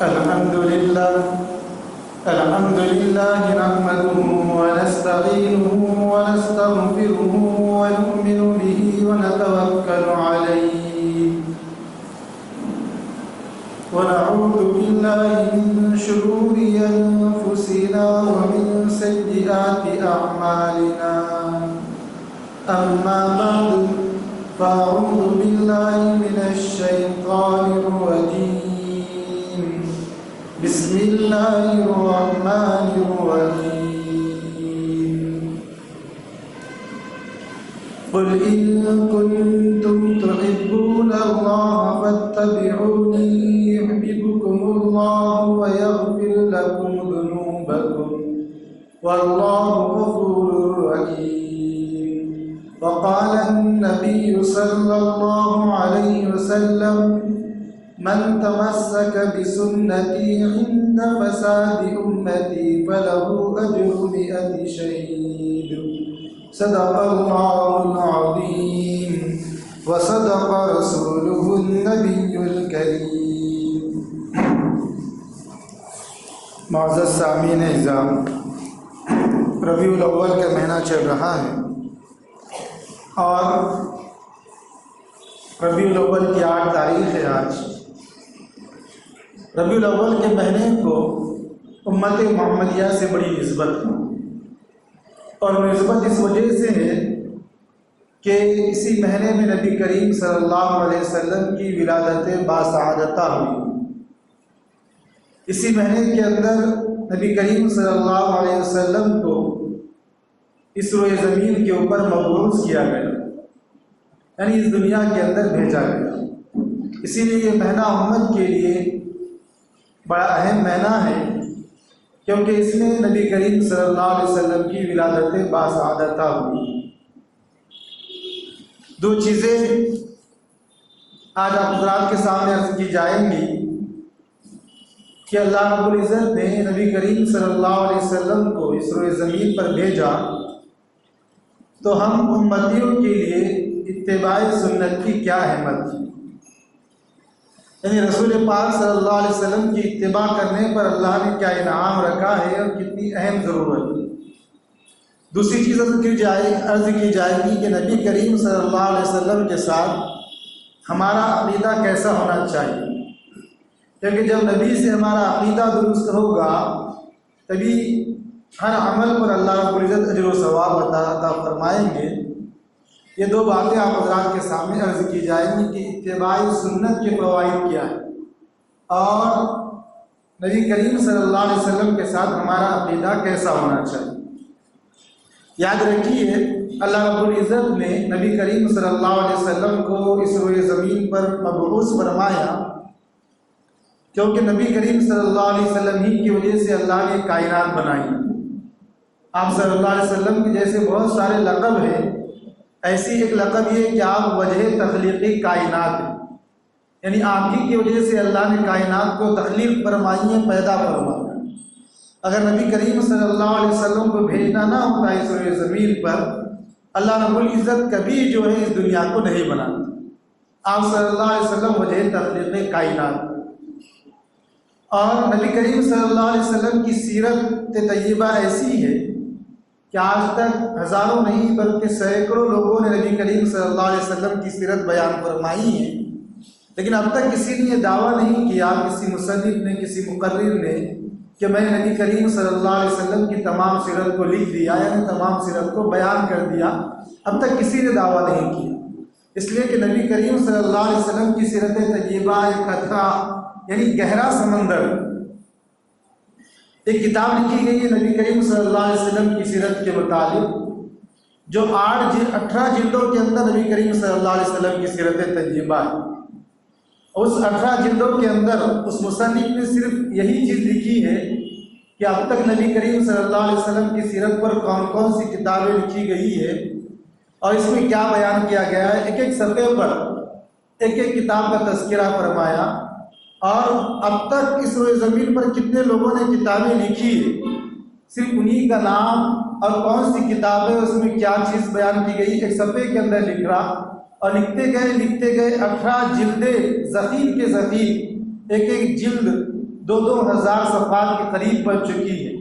الحمد لله نحمده ونستعينه ونستغفره ونؤمن به ونتوكل عليه ونعوذ بالله من شرور أنفسنا ومن سيئات أعمالنا. أما بعد فأعوذ بالله من الشيطان الرجيم. بسم الله الرحمن الرحيم. قل إن كنتم تحبون الله فاتبعوني يحببكم الله ويغفر لكم ذنوبكم والله غفور رحيم. وقال النبي صلى الله عليه وسلم: من تمسك بسنتي عند فساد أمتي فله أجر 100 شهيد. صدق الله العظيم وصدق رسوله النبي الكريم. معزز سامعین اعزام، ربیع الاول کا مہینہ چل رہا ہے اور ربیع الاول کی 8 تاریخ ہے آج. ربیع الاول کے مہینے کو امت محمدیہ سے بڑی نسبت ہے، اور نسبت اس وجہ سے ہے کہ اسی مہینے میں نبی کریم صلی اللہ علیہ وسلم کی ولادت باسعادتہ ہوئی. اسی مہینے کے اندر نبی کریم صلی اللہ علیہ وسلم کو اس روئے زمین کے اوپر مبعوث کیا گیا، یعنی اس دنیا کے اندر بھیجا گیا. اسی لیے یہ مہینہ امت کے لیے بڑا اہم مہینہ ہے، کیونکہ اس میں نبی کریم صلی اللہ علیہ وسلم کی ولادت باسعادتہ ہوئی. 2 چیزیں آج آپ حضرات کے سامنے عرض کی جائیں گی کہ اللہ رب العزت نے نبی کریم صلی اللہ علیہ وسلم کو اس روئے زمین پر بھیجا تو ہم امتیوں کے لیے اتباع سنت کی کیا اہمیت ہے، یعنی رسول پاک صلی اللہ علیہ وسلم کی اتباع کرنے پر اللہ نے کیا انعام رکھا ہے اور کتنی اہم ضرورت ہے. دوسری چیز عرض کی جائے گی کہ نبی کریم صلی اللہ علیہ وسلم کے ساتھ ہمارا عقیدہ کیسا ہونا چاہیے، کیونکہ جب نبی سے ہمارا عقیدہ درست ہوگا تبھی ہر عمل پر اللہ رب العزت اجر و ثواب عطا فرمائیں گے. یہ 2 باتیں آپ حضرات کے سامنے عرض کی جائیں گی کہ اتباع سنت کے فوائد کیا ہے اور نبی کریم صلی اللہ علیہ وسلم کے ساتھ ہمارا عقیدہ کیسا ہونا چاہیے. یاد رکھیے، اللہ رب العزت نے نبی کریم صلی اللہ علیہ وسلم کو اس روئے زمین پر مبعوث فرمایا کیونکہ نبی کریم صلی اللہ علیہ وسلم ہی کی وجہ سے اللہ نے کائنات بنائی. آپ صلی اللہ علیہ وسلم کے جیسے بہت سارے لقب ہیں، ایسی ایک لقب یہ کہ آپ وجہ تخلیقی کائنات ہیں، یعنی آپ ہی کی وجہ سے اللہ نے کائنات کو تخلیق فرمائی ہے، پیدا فرمایا. اگر نبی کریم صلی اللہ علیہ وسلم کو بھیجنا نہ ہوتا اس روئے زمین پر، اللہ رب العزت کبھی جو ہے اس دنیا کو نہیں بناتا. آپ صلی اللہ علیہ وسلم وجہ تخلیقی کائنات. اور نبی کریم صلی اللہ علیہ وسلم کی سیرت طیبہ ایسی ہے کہ آج تک ہزاروں نہیں بلکہ سینکڑوں لوگوں نے نبی کریم صلی اللہ علیہ وسلم کی سیرت بیان فرمائی ہے، لیکن اب تک کسی نے یہ دعویٰ نہیں کیا، کسی مصنف نے، کسی مقرر نے، کہ میں نے نبی کریم صلی اللہ علیہ وسلم کی تمام سیرت کو لکھ دیا، یعنی تمام سیرت کو بیان کر دیا. اب تک کسی نے دعویٰ نہیں کیا، اس لیے کہ نبی کریم صلی اللہ علیہ وسلم کی سیرت طیبہ ایک قطرہ، یعنی گہرا سمندر. ایک کتاب لکھی گئی ہے نبی کریم صلی اللہ علیہ وسلم کی سیرت کے متعلق، جو 18 جلدوں کے اندر نبی کریم صلی اللہ علیہ وسلم کی سیرت طیبہ ہے. اس 18 جلدوں کے اندر اس مصنف نے صرف یہی چیز لکھی ہے کہ اب تک نبی کریم صلی اللہ علیہ وسلم کی سیرت پر کون کون سی کتابیں لکھی گئی ہے اور اس میں کیا بیان کیا گیا ہے. ایک ایک صفحے پر ایک ایک کتاب کا تذکرہ فرمایا، اور اب تک اس روئے زمین پر کتنے لوگوں نے کتابیں لکھی ہے، صرف انہی کا نام اور کون سی کتابیں اس میں کیا چیز بیان کی گئی ایک صفحے کے اندر لکھ رہا، اور لکھتے گئے 18 جلدیں ذخیر کے ذخیر، ایک ایک جلد دو ہزار صفحات کے قریب بن چکی ہے،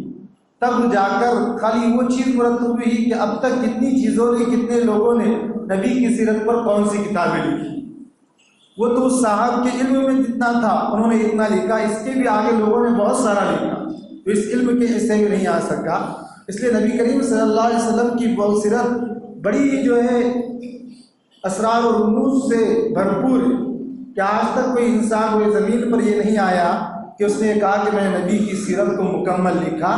تب جا کر خالی وہ چیز مرتب ہوئی کہ اب تک کتنی چیزوں نے، کتنے لوگوں نے نبی کی سیرت پر کون سی کتابیں لکھی۔ وہ تو اس صاحب کے علم میں جتنا تھا انہوں نے اتنا لکھا، اس کے بھی آگے لوگوں نے بہت سارا لکھا، تو اس علم کے حصے میں نہیں آ سکا۔ اس لیے نبی کریم صلی اللہ علیہ وسلم کی وہ سیرت بڑی جو ہے اسرار و رموز سے بھرپور ہے کہ آج تک کوئی انسان ہوئے زمین پر یہ نہیں آیا کہ اس نے کہا کہ میں نے نبی کی سیرت کو مکمل لکھا،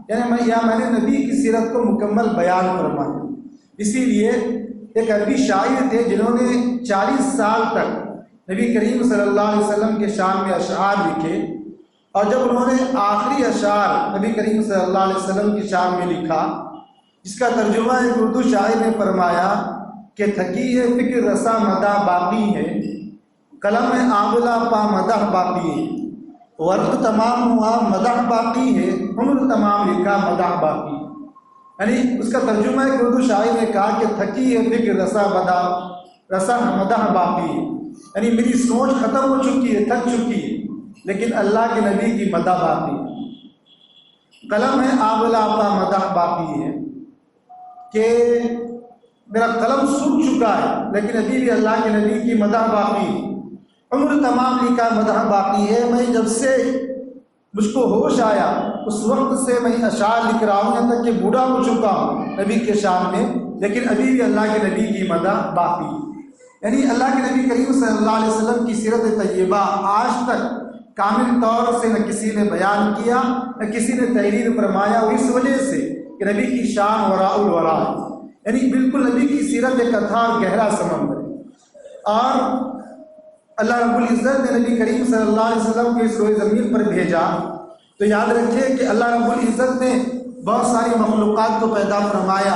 یعنی میں نے نبی کی سیرت کو مکمل بیان فرمایا۔ اسی لیے ایک عربی شاعر تھے جنہوں نے 40 سال تک نبی کریم صلی اللہ علیہ وسلم کے شان میں اشعار لکھے، اور جب انہوں نے آخری اشعار نبی کریم صلی اللہ علیہ وسلم کی شان میں لکھا، جس کا ترجمہ ایک اردو شاعر نے فرمایا کہ تھکی ہے فکر رسا مدح باقی ہے، قلم آملہ پا مدح باقی ہے، ورق تمام ہوا مدح باقی ہے، عمر تمام لکھا مدح باقی ہے۔ یعنی اس کا ترجمہ ایک اردو شاعر نے کہا کہ تھکی ہے فکر رسا مدح باقی ہے، یعنی میری سوچ ختم ہو چکی ہے، تھک چکی ہے، لیکن اللہ کے نبی کی مدح باقی ہے۔ قلم ہے آملہ پا مدح باقی ہے، کہ میرا قلم سوکھ چکا ہے لیکن ابھی بھی اللہ کے نبی کی مدح باقی ہے۔ عمر تمام لکھا مدح باقی ہے، میں جب سے مجھ کو ہوش آیا اس وقت سے میں اشعار لکھ رہا ہوں، یہاں تک کہ بوڑھا ہو چکا ہوں نبی کے شان میں، لیکن ابھی بھی اللہ کے نبی کی مدح باقی ہے۔ یعنی اللہ کے نبی کریم صلی اللہ علیہ وسلم کی سیرت طیبہ آج تک کامل طور سے نہ کسی نے بیان کیا، نہ کسی نے تحریر فرمایا، اور اس وجہ سے کہ نبی کی شان وراء الورا ہے، یعنی بالکل نبی کی سیرت ایک اتھاہ گہرا سمندر ہے۔ اور اللہ رب العزت نے نبی کریم صلی اللہ علیہ وسلم کو اس روئے زمین پر بھیجا، تو یاد رکھیے کہ اللہ رب العزت نے بہت ساری مخلوقات کو پیدا فرمایا،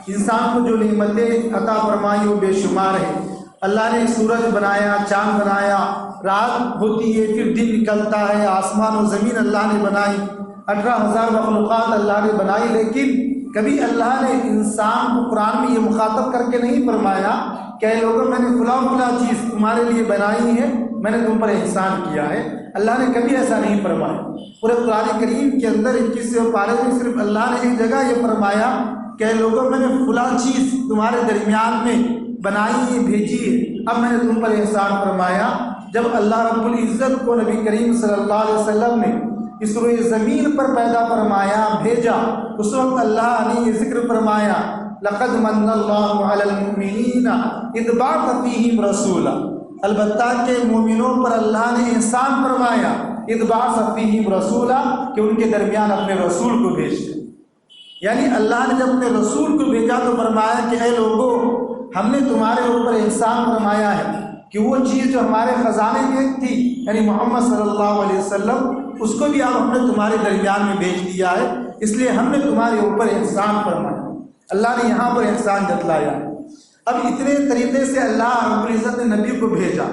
انسان کو جو نعمتیں عطا فرمائی وہ بے شمار ہیں۔ اللہ نے سورج بنایا، چاند بنایا، رات ہوتی ہے پھر دن نکلتا ہے، آسمان و زمین اللہ نے بنائی، 18,000 مخلوقات اللہ نے بنائی، لیکن کبھی اللہ نے انسان کو قرآن میں یہ مخاطب کر کے نہیں فرمایا کہ اے لوگوں میں نے فلاں چیز تمہارے لیے بنائی ہے، میں نے تم پر احسان کیا ہے۔ اللہ نے کبھی ایسا نہیں فرمایا۔ پورے قرآن کریم کے اندر 21ویں پارے میں صرف اللہ نے ایک جگہ یہ فرمایا کہ اے لوگوں میں نے فلاں چیز تمہارے درمیان میں بنائی ہے، بھیجی ہے، اب میں نے تم پر احسان فرمایا۔ جب اللہ رب العزت کو نبی کریم صلی اللہ علیہ وسلم نے اس روئے زمین پر پیدا فرمایا، بھیجا، اس وقت اللہ نے یہ ذکر فرمایا لقد من اللہ علی المؤمنین اذ بعث فیہم رسولا، البتہ کہ مومنوں پر اللہ نے احسان فرمایا، اذ بعث فیہم رسولا، کہ ان کے درمیان اپنے رسول کو بھیج دیا۔ یعنی اللہ نے جب اپنے رسول کو بھیجا تو فرمایا کہ اے لوگوں، ہم نے تمہارے اوپر احسان فرمایا ہے کہ وہ چیز جو ہمارے خزانے میں تھی، یعنی محمد صلی اللہ علیہ وسلم، اس کو بھی اب ہم نے تمہارے درمیان میں بھیج دیا ہے، اس لیے ہم نے تمہارے اوپر احسان فرمایا۔ اللہ نے یہاں پر احسان جتلایا۔ اب اتنے طریقے سے اللہ رب العزت نے نبی کو بھیجا،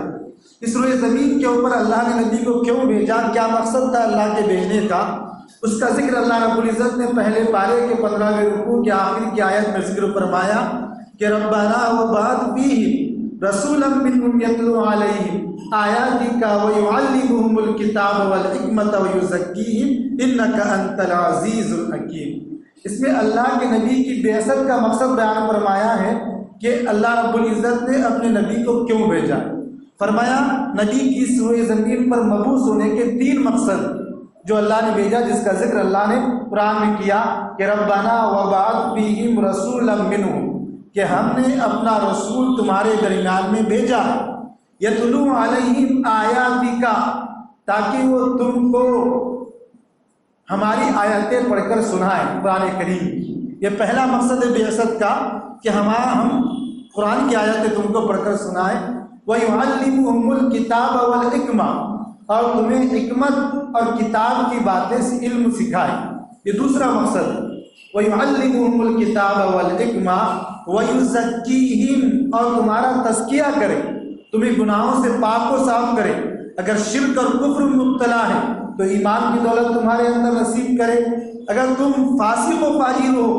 اس روئے زمین کے اوپر اللہ نے نبی کو کیوں بھیجا، کیا مقصد تھا اللہ کے بھیجنے کا، اس کا ذکر اللہ رب العزت نے پہلے پارے کے 15ویں رکوع کے آخر کی آیت میں ذکر فرمایا کہ ربنا وبعث فیہم رسولا منہم یتلو علیہم آیاتک ویعلمہم الکتاب والحکمت ویزکیہم انک انت العزیز الحکیم۔ اس میں اللہ کے نبی کی بعثت کا مقصد بیان فرمایا ہے کہ اللہ رب العزت نے اپنے نبی کو کیوں بھیجا۔ فرمایا نبی کی اس روئے زمین پر مبعوث ہونے کے 3 مقصد جو اللہ نے بھیجا، جس کا ذکر اللہ نے قرآن میں کیا کہ ربنا وبعث فیہم رسولا منہم، کہ ہم نے اپنا رسول تمہارے درمیان میں بھیجا، یتلو علیہم آیاتک، تاکہ وہ تم کو ہماری آیتیں پڑھ کر سنائیں قرآن کریم کی۔ یہ پہلا مقصد ہے بعثت کا کہ ہم قرآن کی آیتیں تم کو پڑھ کر سنائیں۔ وَيُعَلِّمُهُمُ الْكِتَابَ وَالْحِکْمَةَ، اور تمہیں حکمت اور کتاب کی باتیں سے علم سکھائے، یہ دوسرا مقصد ہے۔ وَيُعَلِّمُهُمُ الْكِتَابَ وَالْحِکْمَةَ وَيُزَکِّیہم، اور تمہارا تزکیہ کرے، تمہیں گناہوں سے پاک و صاف کرے، اگر شرک اور کفر میں مبتلا ہے تو ایمان کی دولت تمہارے اندر نصیب کرے، اگر تم فاسق و فاجر ہو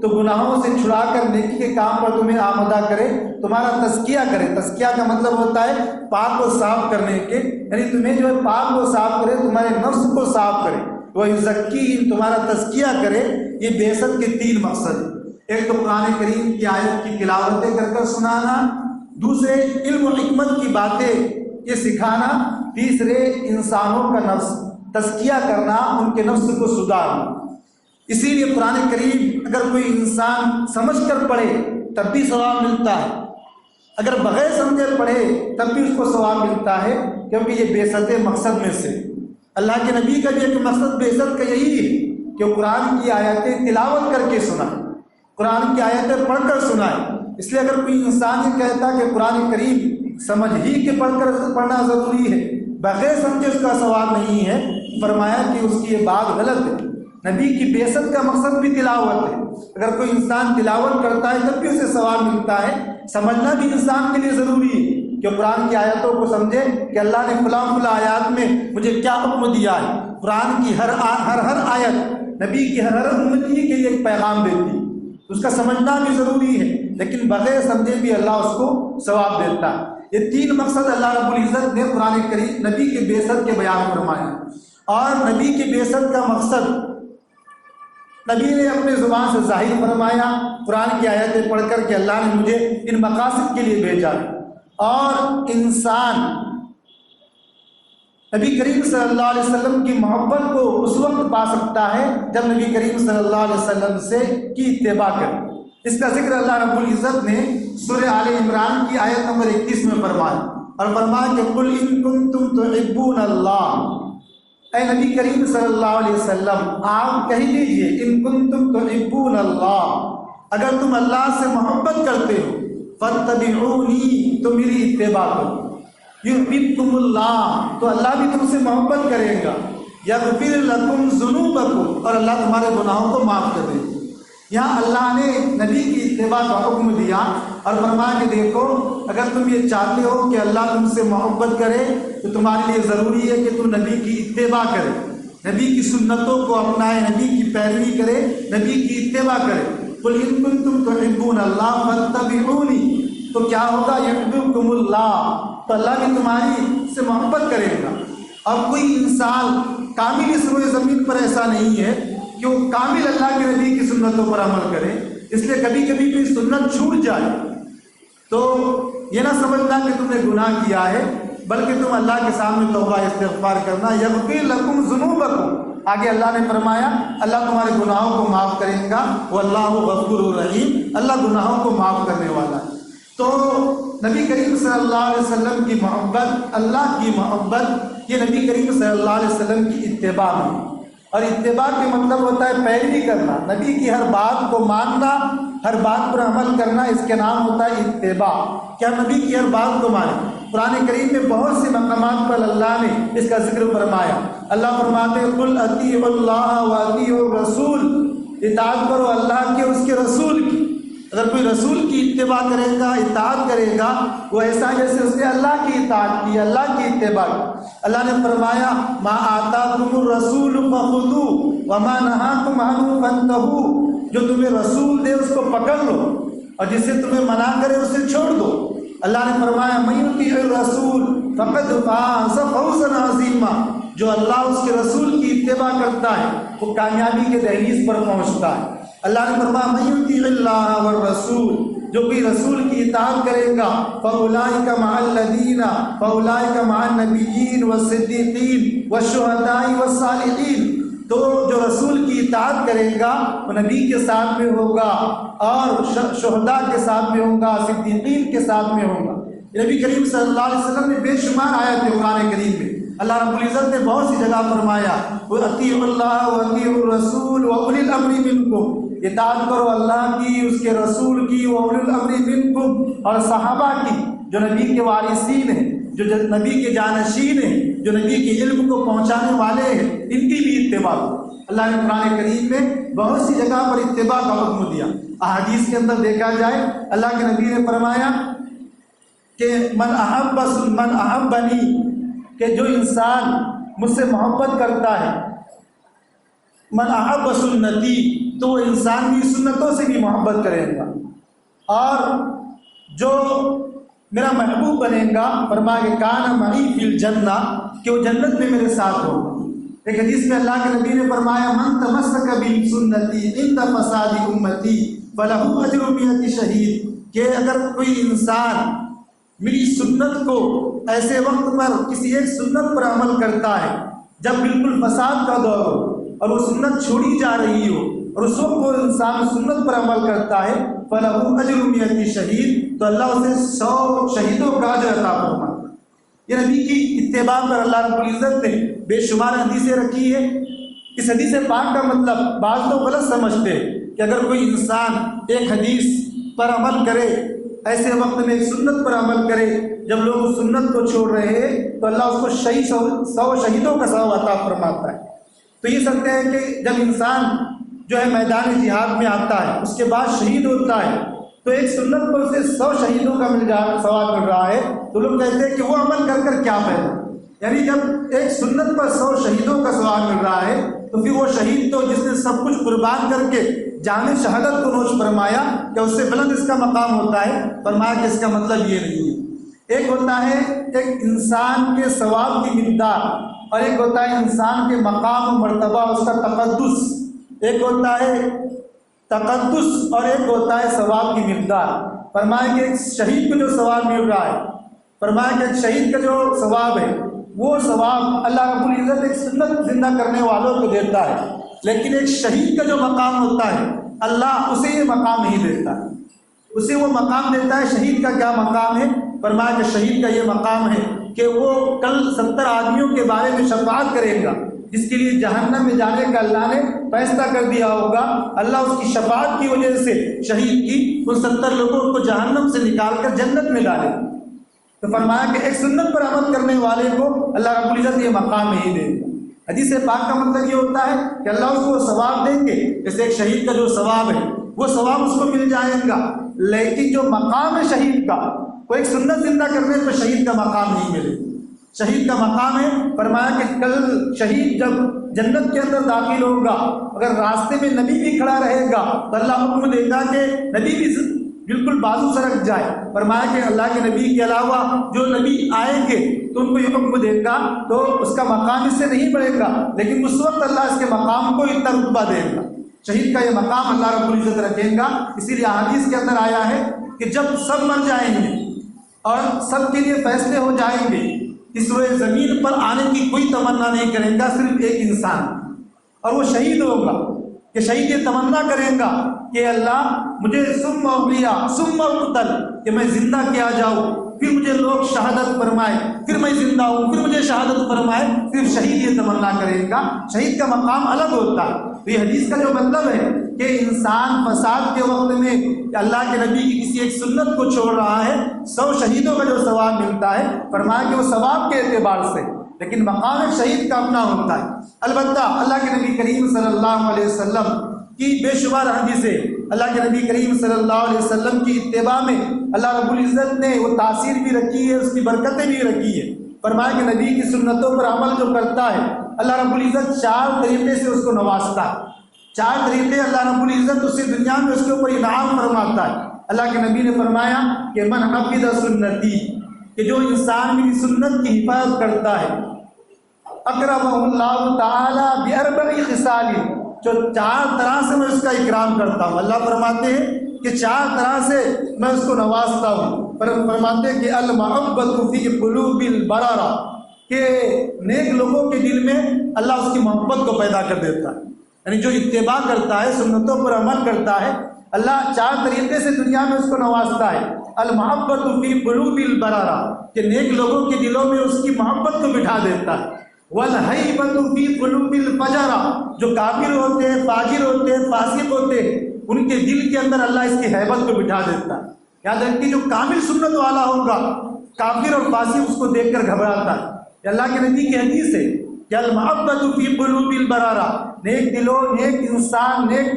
تو گناہوں سے چھڑا کر نیکی کے کام پر تمہیں آمادہ کرے، تمہارا تزکیہ کرے۔ تزکیہ کا مطلب ہوتا ہے پاک و صاف کرنے کے، یعنی تمہیں جو ہے پاک و صاف کرے، تمہارے نفس کو صاف کرے، وَيُزَكِّيهِمْ، تمہارا تزکیہ کرے۔ یہ بعثت کے 3 مقصد ہیں، ایک تو قرآن کریم کی آیت کی تلاوتیں کر کر سنانا، دوسرے علم و حکمت کی باتیں یہ سکھانا، تیسرے انسانوں کا نفس تزکیہ کرنا، ان کے نفس کو سدھارنا۔ اسی لیے قرآن کریم اگر کوئی انسان سمجھ کر پڑھے تب بھی ثواب ملتا ہے، اگر بغیر سمجھے پڑھے تب بھی اس کو ثواب ملتا ہے، کیونکہ یہ بعثت مقصد میں سے۔ اللہ کے نبی کا بھی ایک مقصد بعثت کا یہی ہے کہ وہ قرآن کی آیتیں تلاوت کر کے سنائے، قرآن کی آیتیں پڑھ کر سنائے۔ اس لیے اگر کوئی انسان یہ کہتا کہ قرآن کریم سمجھ ہی کے پڑھ کر پڑھنا ضروری ہے، بغیر سمجھے اس کا ثواب نہیں ہے، فرمایا کہ اس کی یہ بات غلط ہے۔ نبی کی بعثت کا مقصد بھی تلاوت ہے، اگر کوئی انسان تلاوت کرتا ہے تب بھی اسے ثواب ملتا ہے۔ سمجھنا بھی انسان کے لیے ضروری ہے کہ قرآن کی آیتوں کو سمجھے کہ اللہ نے فلاں فلاں آیات میں مجھے کیا حکم دیا ہے۔ قرآن کی ہر آیت نبی کی ہر امتی کے لیے ایک پیغام دیتی ہے، اس کا سمجھنا بھی ضروری ہے، لیکن بغیر سمجھے بھی اللہ اس کو ثواب دیتا ہے۔ یہ 3 مقصد اللہ رب العزت نے قرآن کریم نبی کے بعثت کے بیان فرمایا، اور نبی کے بعثت کا مقصد نبی نے اپنے زبان سے ظاہر فرمایا، قرآن کی آیتیں پڑھ کر کہ اللہ نے مجھے ان مقاصد کے لیے بھیجا ہے۔ اور انسان نبی کریم صلی اللہ علیہ وسلم کی محبت کو اس وقت پا سکتا ہے جب نبی کریم صلی اللہ علیہ وسلم سے کی اتباع کرے۔ اس کا ذکر اللہ رب العزت نے سورہ آل عمران کی آیت نمبر 31 میں فرمایا، اور فرمایا کہ قُلْ إِن كُنتُمْ تُحِبُّونَ اللَّهَ، اے نبی کریم صلی اللہ علیہ وسلم آپ کہہ دیجئے ان کنتم تحبون اللہ، اگر تم اللہ سے محبت کرتے ہو، فاتبعونی، تو میری اتباع کرو، یحببکم اللہ، تو اللہ بھی تم سے محبت کرے گا، یغفر لکم ذنوبکم، اور اللہ تمہارے گناہوں کو معاف کر دے گا۔ یہاں اللہ نے نبی کی اتباع کا حکم دیا اور فرمایا کہ دیکھو اگر تم یہ چاہتے ہو کہ اللہ تم سے محبت کرے تو تمہارے لیے ضروری ہے کہ تم نبی کی اتباع کرے، نبی کی سنتوں کو اپنائے، نبی کی پیروی کرے، نبی کی اتباع کرے۔ قُلْ إِن كُنتُمْ تُحِبُّونَ اللَّهَ فَاتَّبِعُونِي، تو کیا ہوگا؟ یحببکم اللہ، تو اللہ بھی تمہاری سے محبت کرے گا۔ اور کوئی انسان کامل اس روئے زمین پر ایسا نہیں ہے کہ وہ کامل اللہ کے نبی کی سنتوں پر عمل کرے، اس لیے کبھی کبھی کوئی سنت چھوٹ جائے تو یہ نہ سمجھنا کہ تم نے گناہ کیا ہے، بلکہ تم اللہ کے سامنے توبہ استغفار کرنا، یغفر لکم ذنوبکم، آگے اللہ نے فرمایا اللہ تمہارے گناہوں کو معاف کرے گا، واللہ غفور الرحیم، اللہ گناہوں کو معاف کرنے والا ہے۔ تو نبی کریم صلی اللہ علیہ وسلم کی محبت، اللہ کی محبت، یہ نبی کریم صلی اللہ علیہ وسلم کی اتباع ہے، اور اتباع کے مطلب ہوتا ہے پیروی کرنا، نبی کی ہر بات کو ماننا، ہر بات پر عمل کرنا، اس کے نام ہوتا ہے اتباع، کہ ہم نبی کی ہر بات کو مانیں۔ قرآن کریم میں بہت سے مقامات پر اللہ نے اس کا ذکر فرمایا۔ اللہ فرماتے ہیں قُلْ أَطِیعُوا اللَّهَ وَأَطِیعُوا الرَّسُولَ، اطاعت کرو اللہ کی اور اس کے رسول کی۔ اگر کوئی رسول کی اتباع کرے گا، اطاعت کرے گا، وہ ایسا جیسے اس نے اللہ کی اطاعت کی، اللہ کی اتباع کی۔ اللہ نے فرمایا مَا آتَاكُمُ الرَّسُولُ فَخُذُوهُ وَمَا نَهَاكُمْ عَنْهُ فَانْتَهُوا، جو تمہیں رسول دے اس کو پکڑ لو اور جسے تمہیں منع کرے اسے چھوڑ دو۔ اللہ نے فرمایا مَن يُطِعِ الرَّسُولَ فَقَدْ فَازَ فَوْزًا عَظِیمًا، جو اللہ اس کے رسول کی اتباع کرتا ہے وہ کامیابی کے دہلیز پر پہنچتا ہے۔ اللہ نے فرمایا مَن يُطِعِ اللَّهَ وَالرَّسُولَ، جو کوئی رسول کی اطاعت کرے گا، فَأُولَٰئِکَ مَعَ الَّذِینَ فَأُولَٰئِکَ مَعَ النَّبِیِّینَ وَالصِّدِّیقِینَ وَالشُّہَدَاءِ وَالصَّالِحِینَ، تو جو رسول کی اطاعت کرے گا وہ نبی کے ساتھ میں ہوگا اور شہداء کے ساتھ میں ہوگا، صدیقین کے ساتھ میں ہوگا۔ نبی کریم صلی اللہ علیہ وسلم نے بے شمار آیات ہیں قرآن کریم میں، اللہ رب العزت نے بہت سی جگہ فرمایا وَأَطِیعُوا اللَّهَ وَأَطِیعُوا الرَّسُولَ وَأُولِي الْأَمْرِ مِنْکُمْ، اطاعت کرو اللہ کی، اس کے رسول کی، وَأُولِي الْأَمْرِ مِنْکُمْ، اور صحابہ کی جو نبی کے وارثین ہیں، جو نبی کے جانشین ہیں، جو نبی کے علم کو پہنچانے والے ہیں، ان کی بھی اتباع کرو۔ اللہ نے قرآن کریم میں بہت سی جگہ پر اتباع کا حکم دیا۔ احادیث کے اندر دیکھا جائے اللہ کے نبی نے فرمایا کہ من احبنی، کہ جو انسان مجھ سے محبت کرتا ہے، من احب سنتی، تو وہ انسان کی سنتوں سے بھی محبت کرے گا، اور جو میرا محبوب بنے گا، فرمایا کہ کان معی فی الجنہ، کہ وہ جنت میں میرے ساتھ ہو۔ ایک حدیث میں اللہ کے نبی نے فرمایا من تمسک بسنتی عند فساد امتی فلہ اجر 100 شہید، کہ اگر کوئی انسان میری سنت کو ایسے وقت پر کسی ایک سنت پر عمل کرتا ہے جب بالکل فساد کا دور ہو اور وہ سنت چھوڑی جا رہی ہو، اور اس وقت وہ انسان سنت پر عمل کرتا ہے، فَلَهُ أَجْرٌ 100 شہید، تو اللہ اسے 100 شہیدوں کا اجر عطا فرماتا ہے۔ یہ نبی کی اتباع پر اللہ رب العزت نے بے شمار حدیثیں رکھی ہے۔ اس حدیث پاک کا مطلب بعض لوگ غلط سمجھتے ہیں کہ اگر کوئی انسان ایک حدیث پر عمل کرے، ایسے وقت میں ایک سنت پر عمل کرے جب لوگ اس سنت کو چھوڑ رہے ہیں، تو اللہ اس کو 100 شہیدوں کا ثواب عطا فرماتا ہے۔ تو یہ سمجھتے ہیں کہ جب انسان جو ہے میدان جہاد میں آتا ہے، اس کے بعد شہید ہوتا ہے، تو ایک سنت پر اسے 100 شہیدوں کا ثواب مل رہا ہے، تو لوگ کہتے ہیں کہ وہ عمل کر کر کیا فائدہ؟ یعنی جب ایک سنت پر 100 شہیدوں کا ثواب مل رہا ہے، تو پھر وہ شہید تو جس نے سب کچھ قربان کر کے جام شہادت کو نوش فرمایا، کہ اس سے بلند اس کا مقام ہوتا ہے؟ فرمایا کہ اس کا مطلب یہ نہیں ہے۔ ایک ہوتا ہے ایک انسان کے ثواب کی مقدار، اور ایک ہوتا ہے انسان کے مقام و مرتبہ، اس کا تقدس۔ ایک ہوتا ہے تقدس اور ایک ہوتا ہے ثواب کی مقدار۔ فرمایا کہ ایک شہید کو جو ثواب مل رہا ہے، فرمایا کہ ایک شہید کا جو ثواب ہے، وہ ثواب اللہ رب العزت ایک سنت زندہ کرنے والوں کو دیتا ہے، لیکن ایک شہید کا جو مقام ہوتا ہے، اللہ اسے یہ مقام نہیں دیتا، اسے وہ مقام دیتا ہے۔ شہید کا کیا مقام ہے؟ فرمایا کہ شہید کا یہ مقام ہے کہ وہ کل 70 آدمیوں کے بارے میں شفاعت کرے گا، جس کے لیے جہنم میں جانے کا اللہ نے فیصلہ کر دیا ہوگا۔ اللہ اس کی شفاعت کی وجہ سے شہید کی ان 70 لوگوں کو جہنم سے نکال کر جنت میں ڈالے۔ تو فرمایا کہ ایک سنت پر عمل کرنے والے کو اللہ رب العزت یہ مقام نہیں دے گا۔ حدیث پاک کا مطلب یہ ہوتا ہے کہ اللہ اس کو ثواب دیں گے، جیسے ایک شہید کا جو ثواب ہے وہ ثواب اس کو مل جائے گا، لیکن جو مقام ہے شہید کا، وہ ایک سنت زندہ کرنے پر شہید کا مقام نہیں ملے۔ شہید کا مقام ہے، فرمایا کہ کل شہید جب جنت کے اندر داخل ہوگا، اگر راستے میں نبی بھی کھڑا رہے گا تو اللہ حکم دے گا کہ نبی بھی بالکل بازو سرک جائے۔ فرمایا کہ اللہ کے نبی کے علاوہ جو نبی آئیں گے تو ان کو یہ حکم دے گا، تو اس کا مقام اس سے نہیں بڑھے گا، لیکن اس وقت اللہ اس کے مقام کو اتنا رتبہ دے گا۔ شہید کا یہ مقام اللہ رب العزت رکھے گا۔ اسی لیے احادیث کے اندر آیا ہے کہ جب سب مر جائیں گے اور سب کے لیے فیصلے ہو جائیں گے، اس روئے زمین پر آنے کی کوئی تمنا نہیں کرے گا، صرف ایک انسان، اور وہ شہید ہوگا۔ کہ شہید یہ تمنا کرے گا کہ اللہ مجھے ثم احیا ثم اقتل، کہ میں زندہ کیا جاؤں، پھر مجھے لوگ شہادت فرمائے، پھر میں زندہ ہوں، پھر مجھے شہادت فرمائے۔ صرف شہید یہ تمنا کرے گا۔ شہید کا مقام الگ ہوتا ہے۔ تو یہ حدیث کا جو مطلب ہے کہ انسان فساد کے وقت میں اللہ کے نبی کی کسی ایک سنت کو چھوڑ رہا ہے، 100 شہیدوں کا جو ثواب ملتا ہے، فرمایا کہ وہ ثواب کے اعتبار سے، لیکن مقام ایک شہید کا اپنا ہوتا ہے۔ البتہ اللہ کے نبی کریم صلی اللہ علیہ وسلم کی بے شمار حدیثیں، اللہ کے نبی کریم صلی اللہ علیہ وسلم کی اتباع میں اللہ رب العزت نے وہ تاثیر بھی رکھی ہے، اس کی برکتیں بھی رکھی ہے۔ فرمایا کہ نبی کی سنتوں پر عمل جو کرتا ہے، اللہ رب العزت 4 طریقے سے اس کو نوازتا ہے۔ 4 طریقے اللہ رب العزت اسی دنیا میں اس کے اوپر انعام فرماتا ہے۔ اللہ کے نبی نے فرمایا کہ من حفظ سنتی، کہ جو انسان میری سنت کی حفاظت کرتا ہے، اکرمہ اللہ تعالی باربع خصال، جو 4 طرح سے میں اس کا اکرام کرتا ہوں۔ اللہ فرماتے ہیں کہ 4 طرح سے میں اس کو نوازتا ہوں۔ فرماتے ہیں کہ المحبۃ فی قلوب البررہ، کہ نیک لوگوں کے دل میں اللہ اس کی محبت کو پیدا کر دیتا ہے۔ یعنی جو اتباع کرتا ہے، سنتوں پر عمل کرتا ہے، اللہ 4 طریقے سے دنیا میں اس کو نوازتا ہے۔ المحبۃ فی قلوب البررہ، کہ نیک لوگوں کے دلوں میں اس کی محبت کو بٹھا دیتا ہے۔ والہیبۃ فی قلوب الفجرہ، جو کافر ہوتے ہیں، فاجر ہوتے ہیں، فاسق ہوتے ہیں، ان کے دل کے اندر اللہ اس کی ہیبت کو بٹھا دیتا ہے۔ یاد رکھیے جو کامل سنت والا ہوگا، کافر اور فاسق اس کو دیکھ کر گھبراتا ہے۔ یہ اللہ کے نبی کی حدیث ہے کہ المحبۃ فی قلوب البررہ، نیک دلوں، نیک انسان، نیک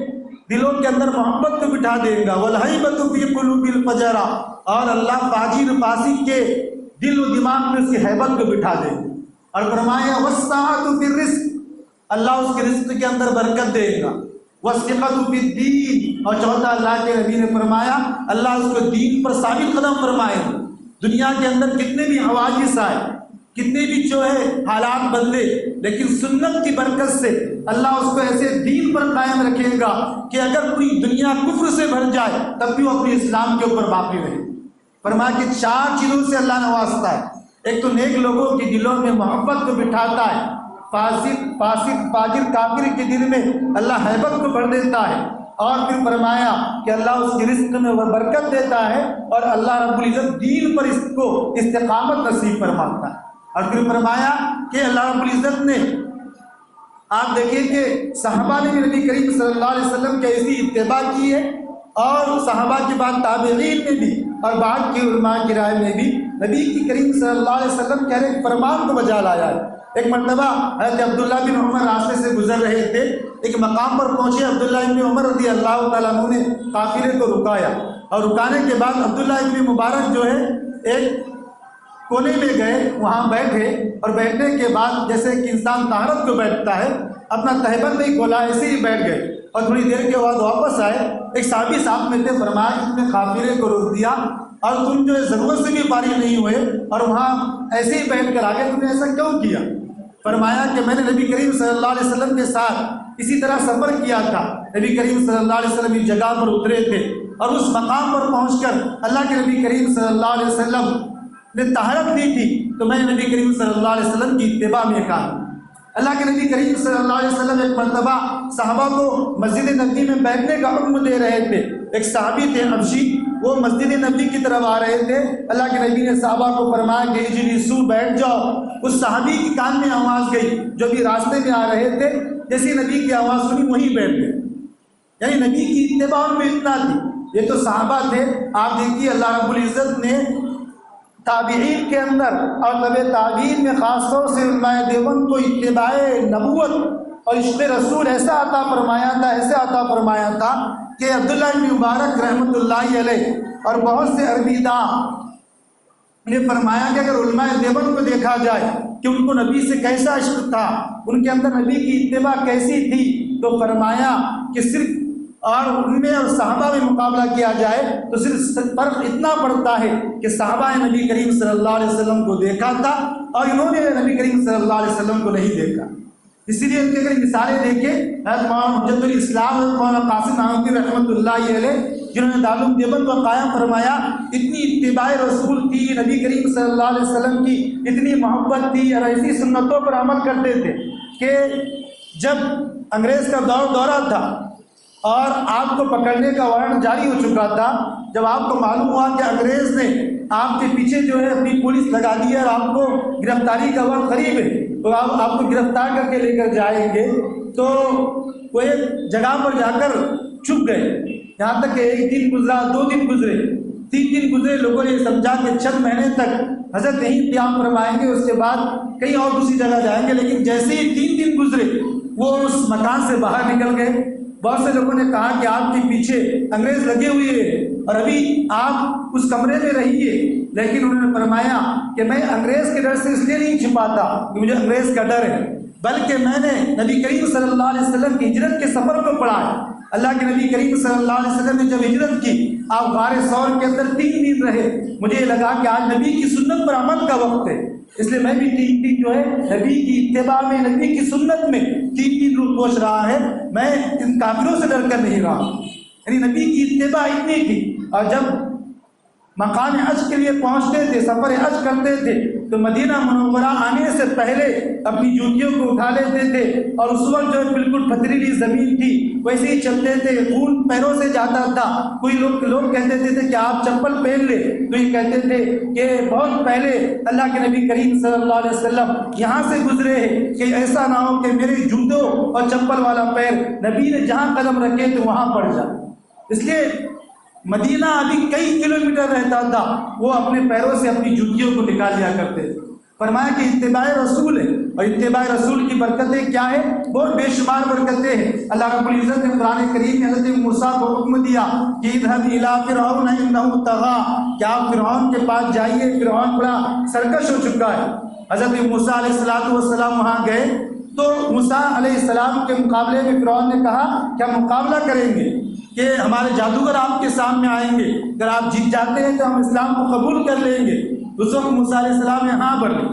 دلوں کے اندر محبت کو بٹھا دے گا۔ والہیبۃ فی قلوب الفجرہ، اور اللہ فاجر فاسق کے دل و دماغ میں اس کی ہیبت کو بٹھا دے گا۔ اور فرمایا والسعۃ فی الرزق، اللہ اس کے رزق کے اندر برکت دے گا۔ وَالثِّقَةُ فِي الدِّينِ، اور چوتھا اللہ کے نبی نے فرمایا اللہ اس کو دین پر ثابت قدم فرمائے گا۔ دنیا کے اندر کتنے بھی حوادث آئے، کتنے بھی جو ہے حالات بدلے، لیکن سنت کی برکت سے اللہ اس کو ایسے دین پر قائم رکھے گا کہ اگر پوری دنیا کفر سے بھر جائے تب بھی وہ اپنے اسلام کے اوپر باقی رہے۔ فرمایا کہ 4 چیزوں سے اللہ نوازتا ہے۔ ایک تو نیک لوگوں کے دلوں میں محبت کو بٹھاتا ہے، فاجر کافر کے دل میں اللہ ہیبت کو بڑھ دیتا ہے، اور پھر فرمایا کہ اللہ اس کے رزق میں وہ برکت دیتا ہے، اور اللہ رب العزت دین پر اس کو استقامت نصیب فرماتا ہے۔ اور پھر فرمایا کہ اللہ رب العزت نے، آپ دیکھیں کہ صحابہ نے بھی نبی کریم صلی اللہ علیہ وسلم کی ایسی اتباع کی ہے، اور صحابہ کے بعد تابعین میں بھی اور بعد کی علماء کی رائے میں بھی نبی کی کریم صلی اللہ علیہ وسلم کے ہر ایک فرمان کو بجا لایا ہے۔ ایک مرتبہ حضرت عبداللہ بن عمر راستے سے گزر رہے تھے، ایک مقام پر پہنچے، عبداللہ بن عمر رضی اللہ تعالیٰ عنہ نے قافلے کو رکایا، اور رکانے کے بعد عبداللہ بن مبارک جو ہے ایک کونے میں گئے، وہاں بیٹھے، اور بیٹھنے کے بعد جیسے کہ انسان طہارت کو بیٹھتا ہے اپنا تہبند نہیں کھولا، ایسے ہی بیٹھ گئے، اور تھوڑی دیر کے بعد واپس آئے۔ ایک صحابی ساتھ میں تھے، فرمایا کہ تم نے قافلے کو روک دیا اور تم جو ہے ضرورت سے بھی فارغ نہیں ہوئے اور وہاں ایسے ہی بیٹھ کر آگے، تم نے ایسا کیوں کیا؟ فرمایا کہ میں نے نبی کریم صلی اللہ علیہ وسلم کے ساتھ اسی طرح سفر کیا تھا۔ نبی کریم صلی اللہ علیہ وسلم اس جگہ پر اترے تھے، اور اس مقام پر پہنچ کر اللہ کے نبی کریم صلی اللہ علیہ وسلم نے طہارت دی تھی، تو میں نے نبی کریم صلی اللہ علیہ وسلم کی اتباع میں کہا۔ اللہ کے نبی کریم صلی اللہ علیہ وسلم ایک مرتبہ صحابہ کو مسجد نبی میں بیٹھنے کا حکم دے رہے تھے۔ ایک صحابی تھے حبشی، وہ مسجد نبی کی طرف آ رہے تھے، اللہ کے نبی نے صحابہ کو فرمایا کہ اجلسوا، بیٹھ جاؤ۔ اس صحابی کی کان میں آواز گئی جو بھی راستے میں آ رہے تھے، جیسی نبی کی آواز سنی وہیں بیٹھ گئے، یعنی نبی کی اتباع میں اتنا تھی۔ یہ تو صحابہ تھے، آپ دیکھیے اللہ رب العزت نے تابعین کے اندر اور تبع تابعین میں خاص طور سے علماء دیوبند کو اتباع نبوت اور عشق رسول ایسا عطا فرمایا تھا کہ عبداللہ بن مبارک رحمۃ اللہ علیہ اور بہت سے عربی داں نے فرمایا کہ اگر علماء دیوبند کو دیکھا جائے کہ ان کو نبی سے کیسا عشق تھا، ان کے اندر نبی کی اتباع کیسی تھی، تو فرمایا کہ صرف اور ان میں اور صحابہ میں مقابلہ کیا جائے تو صرف فرق اتنا پڑتا ہے کہ صحابہ نے نبی کریم صلی اللہ علیہ وسلم کو دیکھا تھا اور انہوں نے نبی کریم صلی اللہ علیہ وسلم کو نہیں دیکھا۔ اسی لیے ان کے اگر مثالیں دیکھیں، حضرت مولانا حجت الاسلام حضرت مولانا قاسم نانوتوی رحمۃ اللہ علیہ جنہوں نے دارالعلوم دیوبند کو قائم فرمایا، اتنی اتباع رسول تھی، نبی کریم صلی اللہ علیہ وسلم کی اتنی محبت تھی اور ایسی سنتوں پر عمل کرتے تھے کہ جب انگریز کا دورہ تھا اور آپ کو پکڑنے کا وارنٹ جاری ہو چکا تھا، جب آپ کو معلوم ہوا کہ انگریز نے آپ کے پیچھے جو ہے اپنی پولیس لگا دی ہے اور آپ کو گرفتاری کا وقت قریب ہے، تو آپ کو گرفتار کر کے لے کر جائیں گے، تو وہ ایک جگہ پر جا کر چھپ گئے، یہاں تک کہ 1 دن گزرا، 2 دن گزرے، 3 دن گزرے۔ لوگوں نے سمجھا کہ چند مہینے تک حضرت یہیں قیام فرمائیں گے، اس کے بعد کہیں اور دوسری جگہ جائیں گے، لیکن جیسے ہی 3 دن گزرے وہ اس مکان سے باہر نکل گئے۔ بہت سے لوگوں نے کہا کہ آپ کے پیچھے انگریز لگے ہوئے ہیں اور ابھی آپ اس کمرے میں رہیے، لیکن انہوں نے فرمایا کہ میں انگریز کے ڈر سے اس لیے نہیں چھپاتا کہ مجھے انگریز کا ڈر ہے، بلکہ میں نے نبی کریم صلی اللہ علیہ وسلم کی ہجرت کے سفر کو پڑھا ہے۔ اللہ کے نبی کریم صلی اللہ علیہ وسلم نے جب ہجرت کی، آپ غار ثور کے اندر 3 دن رہے، مجھے یہ لگا کہ آج نبی کی سنت پر عمل کا وقت ہے، اس لیے میں بھی 3 دن جو ہے نبی کی اتباع میں، نبی کی سنت میں 3 دن روز پوچھ رہا ہے، میں ان کافروں سے ڈر کر نہیں رہا، یعنی نبی کی اتباع اتنی تھی۔ اور جب مقام حج کے لیے پہنچتے تھے، سفر حج کرتے تھے، تو مدینہ منورہ آنے سے پہلے اپنی جوتیوں کو اٹھا لیتے تھے، اور اس وقت جو بالکل پتھریلی زمین تھی ویسے ہی چلتے تھے، خون پیروں سے جاتا تھا۔ کوئی لوگ کہتے تھے کہ آپ چپل پہن لے، تو یہ کہتے تھے کہ بہت پہلے اللہ کے نبی کریم صلی اللہ علیہ وسلم یہاں سے گزرے ہیں کہ ایسا نہ ہو کہ میرے جوتوں اور چپل والا پیر نبی نے جہاں قدم رکھے تو وہاں پڑ جائے۔ اس لیے مدینہ ابھی کئی کلومیٹر رہتا تھا، وہ اپنے پیروں سے اپنی جوتیوں کو نکال لیا کرتے تھے۔ فرمایا کہ اتباع رسول ہے، اور اتباع رسول کی برکتیں کیا ہے؟ بہت بے شمار برکتیں ہیں۔ اللہ رب العزت نے قرآن کریم میں حضرت موسیٰ کو حکم دیا کہ اذهب الى فرعون انه طغى، کہ آپ فرعون کے پاس جائیے، فرعون بڑا سرکش ہو چکا ہے۔ حضرت موسیٰ علیہ السلام وہاں گئے، تو موسیٰ علیہ السلام کے مقابلے میں فرعون نے کہا کہ ہم مقابلہ کریں گے کہ ہمارے جادوگر آپ کے سامنے آئیں گے، اگر آپ جیت جاتے ہیں تو ہم اسلام کو قبول کر لیں گے۔ اس وقت موسیٰ علیہ السلام نے ہاں بھر لی،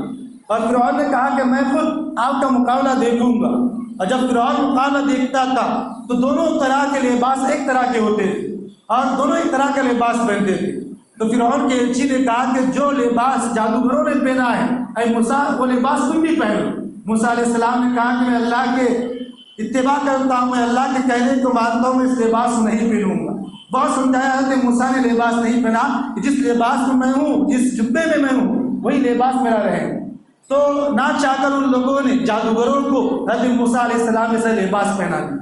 اور فرعون نے کہا کہ میں خود آپ کا مقابلہ دیکھوں گا۔ اور جب فرعون مقابلہ دیکھتا تھا تو دونوں طرح کے لباس ایک طرح کے ہوتے تھے اور دونوں ایک طرح کا لباس پہنتے تھے۔ تو فرعون کے ایلچی نے کہا کہ جو لباس جادوگروں نے پہنا ہے اے موسیٰ وہ لباس تم بھی پہنو۔ موسیٰ علیہ السلام نے کہا کہ میں اللہ کے اتباع کرتا ہوں، میں اللہ کے کہنے کو مانتا ہوں، میں اس لباس کو نہیں پہنوں گا۔ بہت سمجھایا حضرت موسیٰ نے لباس نہیں پہنا کہ جس لباس میں میں ہوں، جس جبے میں میں ہوں وہی لباس میرا رہے۔ تو نہ چاہ کر ان لوگوں نے جادوگروں کو حضرت موسیٰ علیہ السلام سے لباس پہنا دیا۔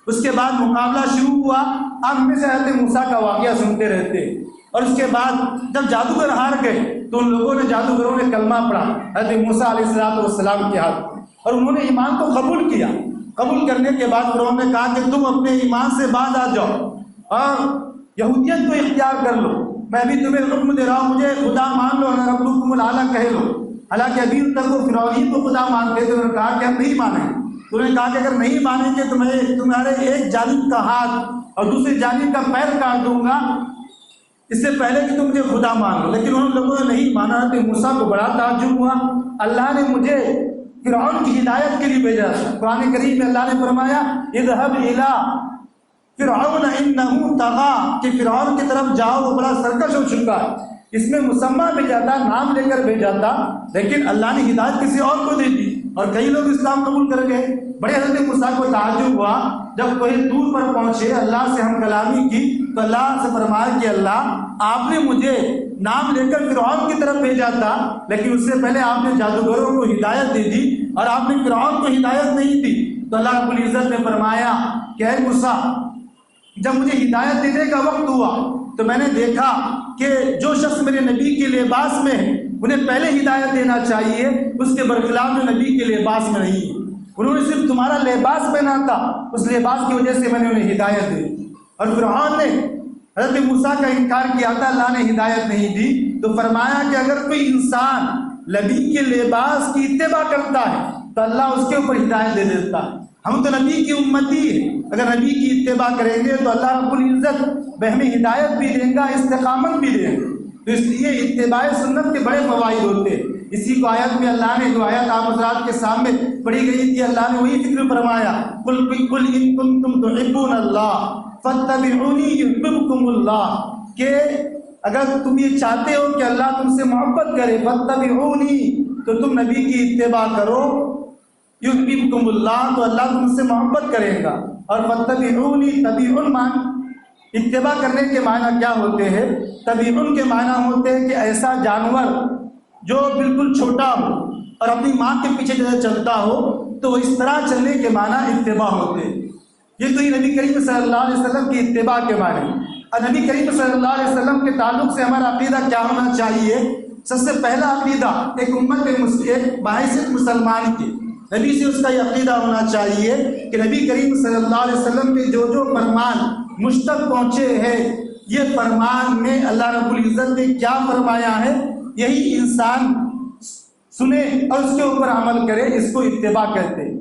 اس کے بعد مقابلہ شروع ہوا۔ آپ میں سے حضرت موسیٰ کا واقعہ سنتے رہتے ہیں، اور اس کے بعد جب جادوگر ہار گئے تو ان لوگوں نے جادوگروں نے کلمہ پڑھا حضرت موسیٰ علیہ السلام کے ہاتھ، اور انہوں نے ایمان کو قبول کیا۔ قبول کرنے کے بعد فرعون نے کہا کہ تم اپنے ایمان سے باز آ جاؤ اور یہودیت کو اختیار کر لو، میں بھی تمہیں حکم دے رہا ہوں، مجھے خدا مان لو اور ربکم الاعلیٰ کہہ لو۔ حالانکہ ابھی تک وہ فرعون کو خدا مانتے تھے، انہوں نے کہا کہ ہم نہیں مانیں گے۔ تو انہوں نے کہا کہ اگر نہیں مانیں گے تو میں تمہارے ایک جانب کا ہاتھ اور دوسری جانب کا پیر کاٹ دوں گا، اس سے پہلے کہ تم مجھے خدا مان لو۔ لیکن ان لوگوں نے نہیں مانا۔ تو موسیٰ کو بڑا تعجب ہوا، اللہ نے مجھے فرعون کی ہدایت کے لیے بھیجا۔ قرآن کریم میں اللہ نے فرمایا اذهب الى فرعون انه طغى، کہ فرعون کی طرف جاؤ، وہ بڑا سرکش ہو چکا ہے۔ اس میں مسمہ بھیجا تھا، نام لے کر بھیجا تھا، لیکن اللہ نے ہدایت کسی اور کو دے دی اور کئی لوگ اسلام قبول کر گئے۔ بڑے حضرت موسیٰ کو تعجب ہوا جب کوئی دور پر پہنچے، اللہ سے ہم کلامی کی تو اللہ سے فرمایا کہ اللہ آپ نے مجھے نام لے کر فرعون کی طرف بھیجا تھا، لیکن اس سے پہلے آپ نے جادوگروں کو ہدایت دے دی اور آپ نے فرعون کو ہدایت نہیں دی۔ تو اللہ رب العزت نے فرمایا کہ اے موسیٰ، جب مجھے ہدایت دینے کا وقت ہوا تو میں نے دیکھا کہ جو شخص میرے نبی کے لباس میں ہے انہیں پہلے ہدایت دینا چاہیے، اس کے برخلاف جو نبی کے لباس میں نہیں ہے۔ انہوں نے صرف تمہارا لباس پہنا تھا، اس لباس کی وجہ سے میں نے انہیں ہدایت دی۔ اور فرعون نے حضرت موسیٰ کا انکار کیا تھا، اللہ نے ہدایت نہیں دی۔ تو فرمایا کہ اگر کوئی انسان نبی کے لباس کی اتباع کرتا ہے تو اللہ اس کے اوپر ہدایت دے دیتا ہے۔ ہم تو نبی کی امتی ہیں، اگر نبی کی اتباع کریں گے تو اللہ رب العزت ہمیں ہدایت بھی دے گا، استقامت بھی دے گا۔ تو اس لیے اتباع سنت کے بڑے فوائد ہوتے ہیں۔ اسی کو آیت میں اللہ نے جو آیت آپ حضرات کے سامنے پڑھی گئی تھی، اللہ نے وہی ذکر فرمایا قل ان کنتم تحبون اللہ فاتبعونی یحببکم اللہ، کہ اگر تم یہ چاہتے ہو کہ اللہ تم سے محبت کرے، فاتبعونی، تو تم نبی کی اتباع کرو، یحببکم اللہ، تو اللہ تم سے محبت کرے گا۔ اور فاتبعونی، تبعن مان اتباع کرنے کے معنی کیا ہوتے ہیں؟ تبعن کے معنی ہوتے ہیں کہ ایسا جانور جو بالکل چھوٹا ہو اور اپنی ماں کے پیچھے جیسے چلتا ہو تو اس طرح چلنے کے معنی اتباع ہوتے ہیں۔ یہ تو نبی کریم صلی اللہ علیہ وسلم کی اتباع کے معنی۔ اور نبی کریم صلی اللہ علیہ وسلم کے تعلق سے ہمارا عقیدہ کیا ہونا چاہیے؟ سب سے پہلا عقیدہ ایک امت ایک باحثیت مسلمان کی نبی سے اس کا یہ عقیدہ ہونا چاہیے کہ نبی کریم صلی اللہ علیہ وسلم کے جو جو فرمان مجھ تک پہنچے ہیں، یہ فرمان میں اللہ رب العزت نے کیا فرمایا ہے یہی انسان سنے اور اس کے اوپر عمل کرے، اس کو اتباع کہتے ہیں۔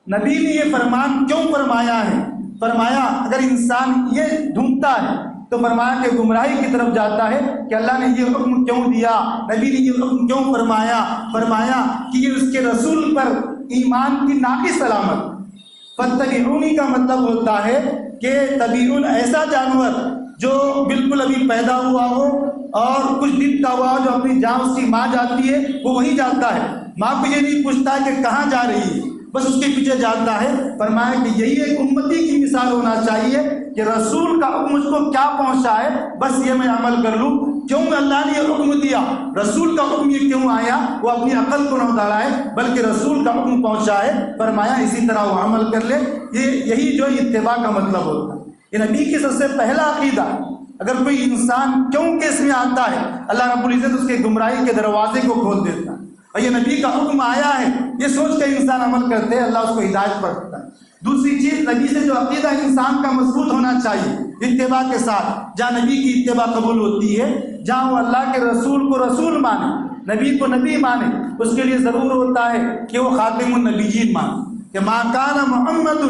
نبی نے یہ فرمان کیوں فرمایا ہے؟ فرمایا اگر انسان یہ ڈھونڈتا ہے تو فرمایا کہ گمراہی کی طرف جاتا ہے کہ اللہ نے یہ حکم کیوں دیا، نبی نے یہ حکم کیوں فرمایا؟ فرمایا کہ یہ اس کے رسول پر ایمان کی ناقص علامت۔ فاتبعونی کا مطلب ہوتا ہے کہ تبعون ایسا جانور جو بالکل ابھی پیدا ہوا ہو اور کچھ دن کا ہوا ہو، جو اپنی جان اس کی ماں جاتی ہے وہ وہیں جاتا ہے، ماں کو یہ نہیں پوچھتا ہے کہ کہاں جا رہی ہے، بس اس کے پیچھے جاتا ہے۔ فرمایا کہ یہی ایک امتی کی مثال ہونا چاہیے کہ رسول کا حکم مجھ کو کیا پہنچا ہے بس یہ میں عمل کر لوں۔ کیوں اللہ نے یہ حکم دیا، رسول کا حکم یہ کیوں آیا، وہ اپنی عقل کو نہ دوڑائے بلکہ رسول کا حکم پہنچا ہے، فرمایا اسی طرح وہ عمل کر لے۔ یہی جو اتباع کا مطلب ہوتا ہے، یہ نبی کی سب سے پہلا عقیدہ۔ اگر کوئی انسان کیوں کہ اس میں آتا ہے، اللہ رب العزت اس کے گمراہی کے دروازے کو کھول دیتا ہے، اور یہ نبی کا حکم آیا ہے یہ سوچ کے انسان عمل کرتے ہیں، اللہ اس کو ہدایت پر دیتا ہے۔ دوسری چیز، نبی سے جو عقیدہ انسان کا مضبوط ہونا چاہیے اتباع کے ساتھ، جہاں نبی کی اتباع قبول ہوتی ہے، جہاں وہ اللہ کے رسول کو رسول مانے، نبی کو نبی مانے، اس کے لیے ضرور ہوتا ہے کہ وہ خاتم النبیین مانے، کہ ما کان محمد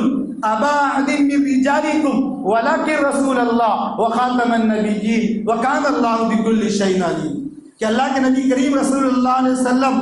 ابا احد من رجالکم ولکن رسول اللہ وخاتم النبیین وکان اللہ بکل شیء علیم، کہ اللہ کے نبی کریم رسول اللہ علیہ وسلم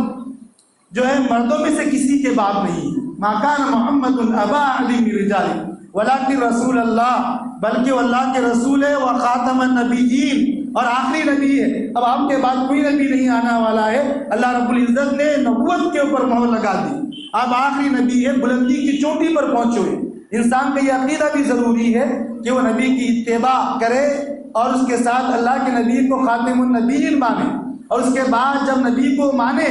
جو ہے مردوں میں سے کسی کے باپ نہیں، ما کان محمد ابا احد من رجالکم ولکن رسول اللہ، بلکہ وہ اللہ کے رسول ہے، وخاتم النبیین، اور آخری نبی ہے۔ اب آپ کے بعد کوئی نبی نہیں آنا والا ہے، اللہ رب العزت نے نبوت کے اوپر مہر لگا دی، آپ آخری نبی ہے، بلندی کی چوٹی پر پہنچے ہوئے۔ انسان کا یہ عقیدہ بھی ضروری ہے کہ وہ نبی کی اتباع کرے اور اس کے ساتھ اللہ کے نبی کو خاتم النبیین مانے، اور اس کے بعد جب نبی کو مانے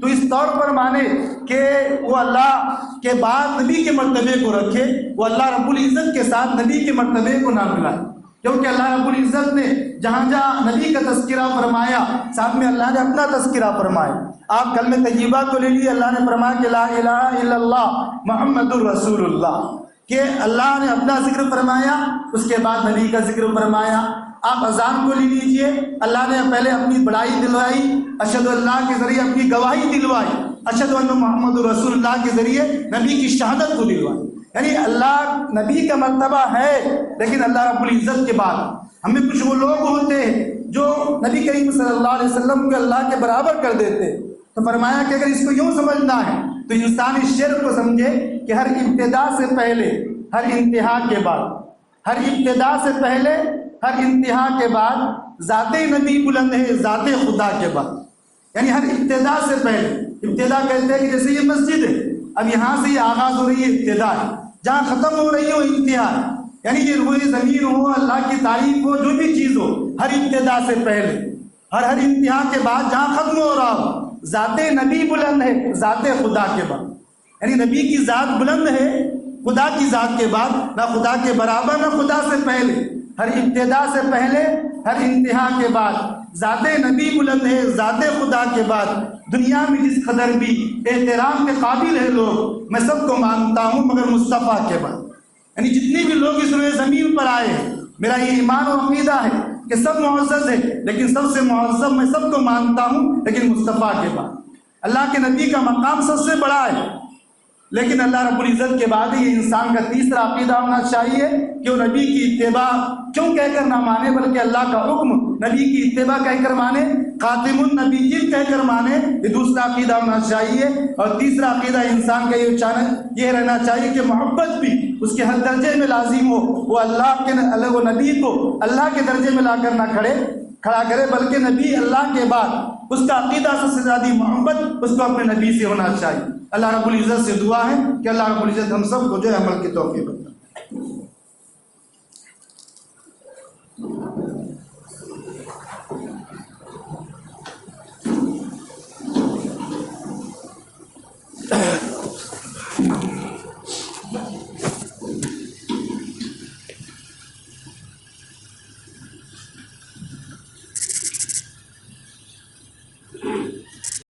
تو اس طور پر مانے کہ وہ اللہ کے بعد نبی کے مرتبے کو رکھے، وہ اللہ رب العزت کے ساتھ نبی کے مرتبے کو نہ ملائے، کیونکہ اللہ رب العزت نے جہاں جہاں نبی کا تذکرہ فرمایا ساتھ میں اللہ نے اپنا تذکرہ فرمایا۔ آپ کلمہ طیبہ کو لے لیے، اللہ نے فرمایا کہ لا الہ الا اللہ محمد الرسول اللہ، کہ اللہ نے اپنا ذکر فرمایا، اس کے بعد نبی کا ذکر فرمایا۔ آپ اذان کو لے لیجئے، اللہ نے پہلے اپنی بڑائی دلوائی، اشہد اللہ کے ذریعے اپنی گواہی دلوائی، اشہد ان محمد رسول اللہ کے ذریعے نبی کی شہادت کو دلوائی۔ یعنی اللہ نبی کا مرتبہ ہے، لیکن اللہ رب العزت کے بعد ہمیں کچھ وہ لوگ ہوتے ہیں جو نبی کریم صلی اللہ علیہ وسلم کو اللہ کے برابر کر دیتے، تو فرمایا کہ اگر اس کو یوں سمجھنا ہے تو انسان اس شعر کو سمجھے کہ ہر ابتدا سے پہلے ہر انتہا کے بعد، ہر ابتدا سے پہلے ہر انتہا کے بعد ذات نبی بلند ہے ذات خدا کے بعد، یعنی ہر ابتدا سے پہلے، ابتدا کہتے ہیں کہ جیسے یہ مسجد ہے، اب یہاں سے یہ آغاز ہو رہی ہے ابتدا ہے، جہاں ختم ہو رہی ہے وہ انتہا ہے، یعنی یہ روئے زمین ہو، اللہ کی تعریف ہو، جو بھی چیز ہو، ہر ابتدا سے پہلے ہر انتہا کے بعد جہاں ختم ہو رہا ہو، ذات نبی بلند ہے ذات خدا کے بعد، یعنی نبی کی ذات بلند ہے خدا کی ذات کے بعد، نہ خدا کے برابر نہ خدا سے پہلے، ہر ابتدا سے پہلے ہر انتہا کے بعد ذات نبی بلند ہے ذات خدا کے بعد۔ دنیا میں جس قدر بھی احترام کے قابل ہے لوگ، میں سب کو مانتا ہوں مگر مصطفیٰ کے بعد، یعنی جتنے بھی لوگ اس روئے زمین پر آئے ہیں، میرا یہ ایمان و عقیدہ ہے کہ سب معزز ہے، لیکن سب سے معزز میں سب کو مانتا ہوں لیکن مصطفیٰ کے بعد۔ اللہ کے نبی کا مقام سب سے بڑا ہے، لیکن اللہ رب العزت کے بعد یہ انسان کا تیسرا عقیدہ ہونا چاہیے کہ وہ نبی کی اتباع کیوں کہہ کر نہ مانے، بلکہ اللہ کا حکم نبی کی اتباع کہہ کر مانے، خاتم النبیین کہہ کر مانے، یہ دوسرا عقیدہ ہونا چاہیے۔ اور تیسرا عقیدہ انسان کا یہ رہنا چاہیے کہ محبت بھی اس کے ہر درجے میں لازم ہو، وہ وہ نبی کو اللہ کے درجے میں لا کر نہ کھڑا کرے، بلکہ نبی اللہ کے بعد اس کا عقیدہ سب سے زیادہ محبت اس کو اپنے نبی سے ہونا چاہیے۔ اللہ رب العزت سے دعا ہے کہ اللہ رب العزت ہم سب کو جو ہے عمل کی توفیق دے۔